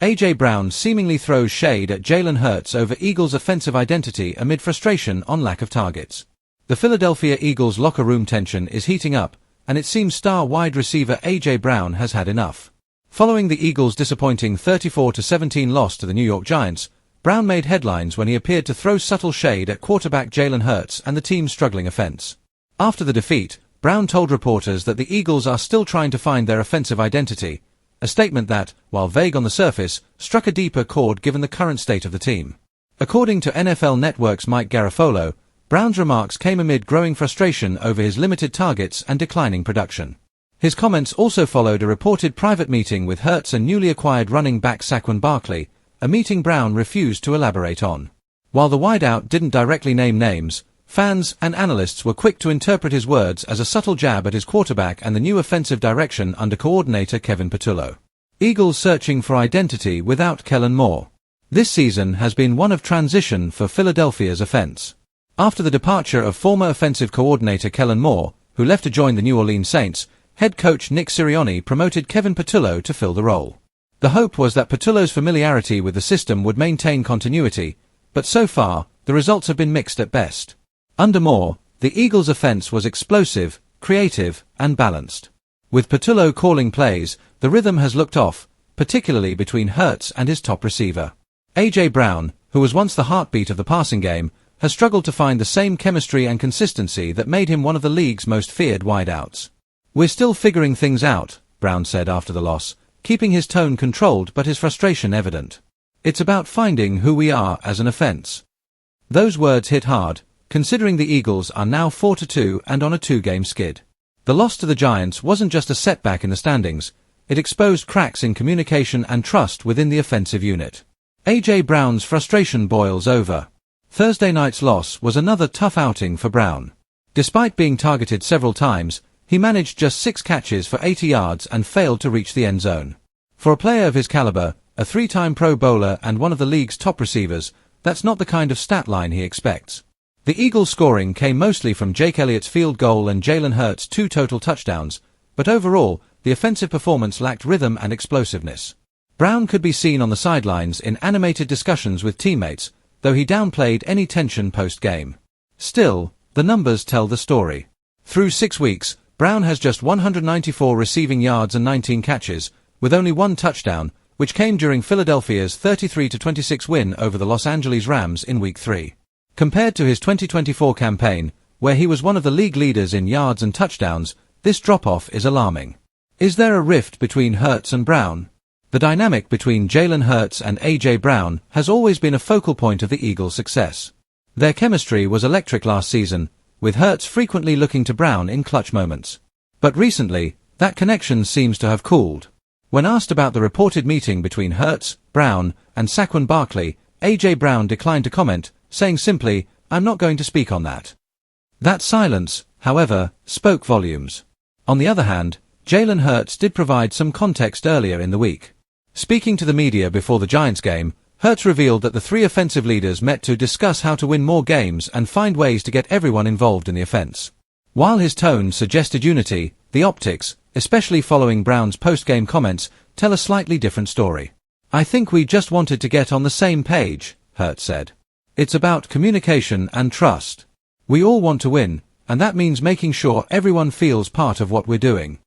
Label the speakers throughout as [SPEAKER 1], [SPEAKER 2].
[SPEAKER 1] A.J. Brown seemingly throws shade at Jalen Hurts over Eagles' offensive identity amid frustration on lack of targets. The Philadelphia Eagles locker room tension is heating up, and it seems star wide receiver A.J. Brown has had enough. Following the Eagles' disappointing 34-17 loss to the New York Giants, Brown made headlines when he appeared to throw subtle shade at quarterback Jalen Hurts and the team's struggling offense. After the defeat, Brown told reporters that the Eagles are still trying to find their offensive identity, a statement that, while vague on the surface, struck a deeper chord given the current state of the team. According to NFL Network's Mike Garafolo, Brown's remarks came amid growing frustration over his limited targets and declining production. His comments also followed a reported private meeting with Hurts and newly acquired running back Saquon Barkley, a meeting Brown refused to elaborate on. While the wideout didn't directly name names, fans and analysts were quick to interpret his words as a subtle jab at his quarterback and the new offensive direction under coordinator Kevin Patullo. Eagles searching for identity without Kellen Moore. This season has been one of transition for Philadelphia's offense. After the departure of former offensive coordinator Kellen Moore, who left to join the New Orleans Saints, head coach Nick Sirianni promoted Kevin Patullo to fill the role. The hope was that Patullo's familiarity with the system would maintain continuity, but so far, the results have been mixed at best. Under Moore, the Eagles' offense was explosive, creative, and balanced. With Patullo calling plays, the rhythm has looked off, particularly between Hurts and his top receiver. A.J. Brown, who was once the heartbeat of the passing game, has struggled to find the same chemistry and consistency that made him one of the league's most feared wideouts. "We're still figuring things out," Brown said after the loss, keeping his tone controlled but his frustration evident. "It's about finding who we are as an offense." Those words hit hard, considering the Eagles are now 4-2 and on a 2-game skid. The loss to the Giants wasn't just a setback in the standings, it exposed cracks in communication and trust within the offensive unit. A.J. Brown's frustration boils over. Thursday night's loss was another tough outing for Brown. Despite being targeted several times, he managed just 6 catches for 80 yards and failed to reach the end zone. For a player of his caliber, a 3-time Pro Bowler and one of the league's top receivers, that's not the kind of stat line he expects. The Eagles' scoring came mostly from Jake Elliott's field goal and Jalen Hurts' 2 total touchdowns, but overall, the offensive performance lacked rhythm and explosiveness. Brown could be seen on the sidelines in animated discussions with teammates, though he downplayed any tension post-game. Still, the numbers tell the story. Through 6 weeks, Brown has just 194 receiving yards and 19 catches, with only 1 touchdown, which came during Philadelphia's 33-26 win over the Los Angeles Rams in Week 3. Compared to his 2024 campaign, where he was one of the league leaders in yards and touchdowns, this drop-off is alarming. Is there a rift between Hurts and Brown? The dynamic between Jalen Hurts and A.J. Brown has always been a focal point of the Eagles' success. Their chemistry was electric last season, with Hurts frequently looking to Brown in clutch moments. But recently, that connection seems to have cooled. When asked about the reported meeting between Hurts, Brown, and Saquon Barkley, A.J. Brown declined to comment, saying simply, "I'm not going to speak on that." That silence, however, spoke volumes. On the other hand, Jalen Hurts did provide some context earlier in the week. Speaking to the media before the Giants game, Hurts revealed that the 3 offensive leaders met to discuss how to win more games and find ways to get everyone involved in the offense. While his tone suggested unity, the optics, especially following Brown's post-game comments, tell a slightly different story. "I think we just wanted to get on the same page," Hurts said. "It's about communication and trust. We all want to win, and that means making sure everyone feels part of what we're doing."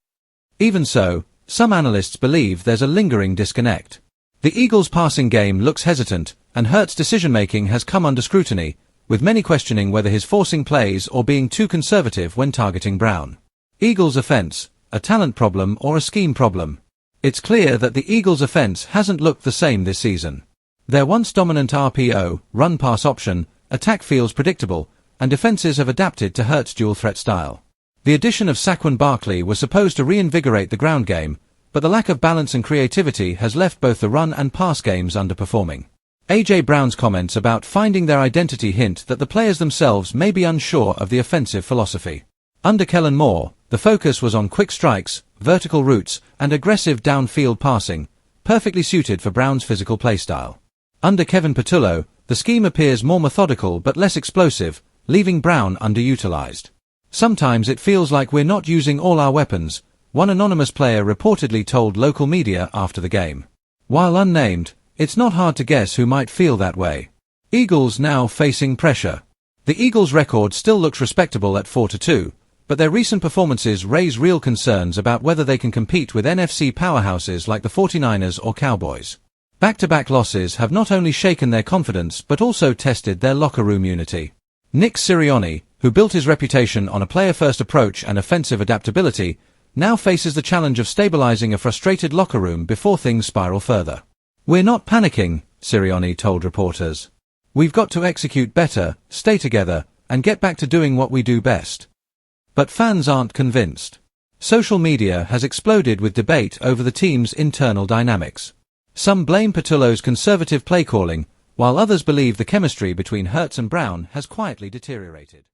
[SPEAKER 1] Even so, some analysts believe there's a lingering disconnect. The Eagles' passing game looks hesitant, and Hurts' decision-making has come under scrutiny, with many questioning whether he's forcing plays or being too conservative when targeting Brown. Eagles' offense, a talent problem or a scheme problem? It's clear that the Eagles' offense hasn't looked the same this season. Their once dominant RPO, run-pass option, attack feels predictable, and defenses have adapted to Hurts' dual-threat style. The addition of Saquon Barkley was supposed to reinvigorate the ground game, but the lack of balance and creativity has left both the run and pass games underperforming. A.J. Brown's comments about finding their identity hint that the players themselves may be unsure of the offensive philosophy. Under Kellen Moore, the focus was on quick strikes, vertical routes, and aggressive downfield passing, perfectly suited for Brown's physical playstyle. Under Kevin Patullo, the scheme appears more methodical but less explosive, leaving Brown underutilized. "Sometimes it feels like we're not using all our weapons," one anonymous player reportedly told local media after the game. While unnamed, it's not hard to guess who might feel that way. Eagles now facing pressure. The Eagles' record still looks respectable at 4-2, but their recent performances raise real concerns about whether they can compete with NFC powerhouses like the 49ers or Cowboys. Back-to-back losses have not only shaken their confidence but also tested their locker room unity. Nick Sirianni, who built his reputation on a player-first approach and offensive adaptability, now faces the challenge of stabilizing a frustrated locker room before things spiral further. "We're not panicking," Sirianni told reporters. "We've got to execute better, stay together, and get back to doing what we do best." But fans aren't convinced. Social media has exploded with debate over the team's internal dynamics. Some blame Patullo's conservative play calling, while others believe the chemistry between Hurts and Brown has quietly deteriorated.